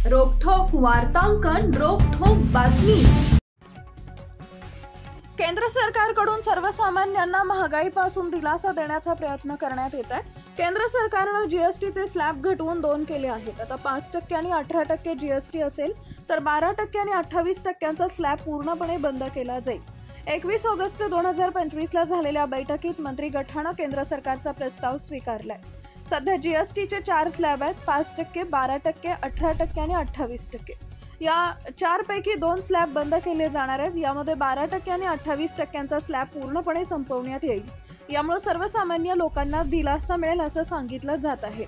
रोखठोक वार्तांकन, रोखठोक बातमी। केंद्र सरकारकडून सर्वसामान्यांना महागाईपासून दिलासा देण्याचा प्रयत्न करण्यात येत आहे। केंद्र सरकारने जीएसटीचे स्लॅब घटवून 2 केले आहेत। आता 5% आणि 18% जीएसटी असेल तर 12% आणि 28%चा स्लॅब पूर्णपणे बंद केला जाईल। 21 ऑगस्ट 2025 ला झालेल्या बैठकीत मंत्री गटाने केंद्र सरकारचा प्रस्ताव स्वीकारलाय। सध्या जीएसटीचे 4 स्लॅब आहेत, 5%, 12%, 18% आणि 28%। या 4 पैकी 2 स्लॅब बंद केले जाणार आहेत। यामध्ये 12% आणि 28%चा स्लॅब पूर्णपणे संपवण्यात येईल। यामुळे सर्वसामान्य लोकांना दिलासा मिळेल असं सांगितलं जात आहे।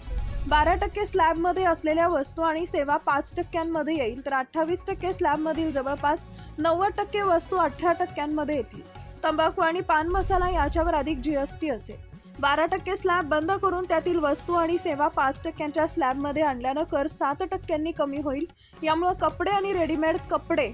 12% स्लॅब मध्ये असलेल्या वस्तू आणि सेवा 5% मध्ये येईल, तर 28% स्लॅब मधील जवळपास 90% वस्तू 18% मध्ये येतील। तंबाखू आणि पान मसाला याच्यावर अधिक जीएसटी असेल। 12% स्लॅब बंद करून त्यातील वस्तू आणि सेवा 5%च्या स्लॅब मध्ये आणल्याने कर 7% कमी होईल। यामुळे कपडे आणि रेडीमेड कपडे,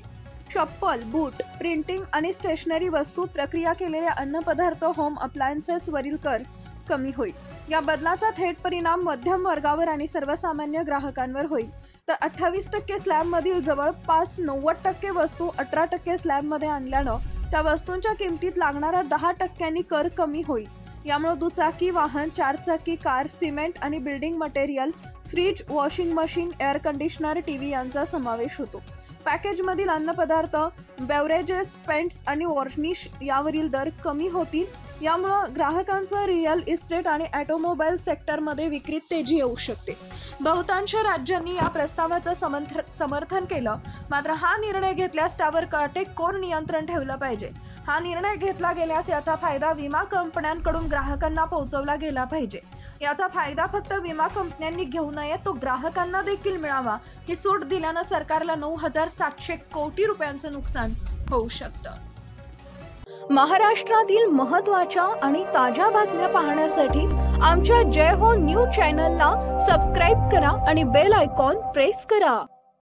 चप्पल, बूट, प्रिंटिंग आणि स्टेशनरी वस्तू, प्रक्रिया केलेले अन्नपदार्थ, होम अप्लायन्सेस वरील कर कमी होईल। या बदलाचा थेट परिणाम मध्यम वर्गावर आणि सर्वसामान्य ग्राहकांवर होईल। तर 28% स्लॅब मधील जवळपास 90% वस्तू 18% स्लॅब मध्ये आणल्याने त्या वस्तूंच्या किमतीत लागणारा 10% कर कमी होईल। यामुळे दुचाकी वाहन, 4 चाकी कार, सिमेंट आणि building material, fridge, washing machine, air conditioner, TV यांचा समावेश होतो। पॅकेजमधील अन्नपदार्थ, बेवरेजेस, पेंट्स आणि वॉर्निश यावरील दर कमी होतील। यामुळे ग्राहकांसह रिअल इस्टेट आणि ऑटोमोबाईल सेक्टरमध्ये विक्रीत तेजी येऊ शकते। बहुतांश राज्यांनी या प्रस्तावाचं समर्थन केलं, मात्र हा निर्णय घेतल्यास त्यावर काटेकोर नियंत्रण ठेवलं पाहिजे। हा निर्णय घेतला गेल्यास याचा फायदा विमा कंपन्यांकडून ग्राहकांना पोहोचवला गेला पाहिजे। याचा फायदा फक्त विमा कंपन्यांनी घेऊ नये, तो ग्राहकांना देखील मिळावा। ही सूट दिल्याने सरकारला 9,700 कोटी रुपयांचं नुकसान होऊ शकतं। महाराष्ट्रातील महत्त्वाच्या आणि ताज्या बातम्या पाहण्यासाठी आमच्या जय हो न्यूज चॅनलला सबस्क्राइब करा आणि बेल आयकॉन प्रेस करा।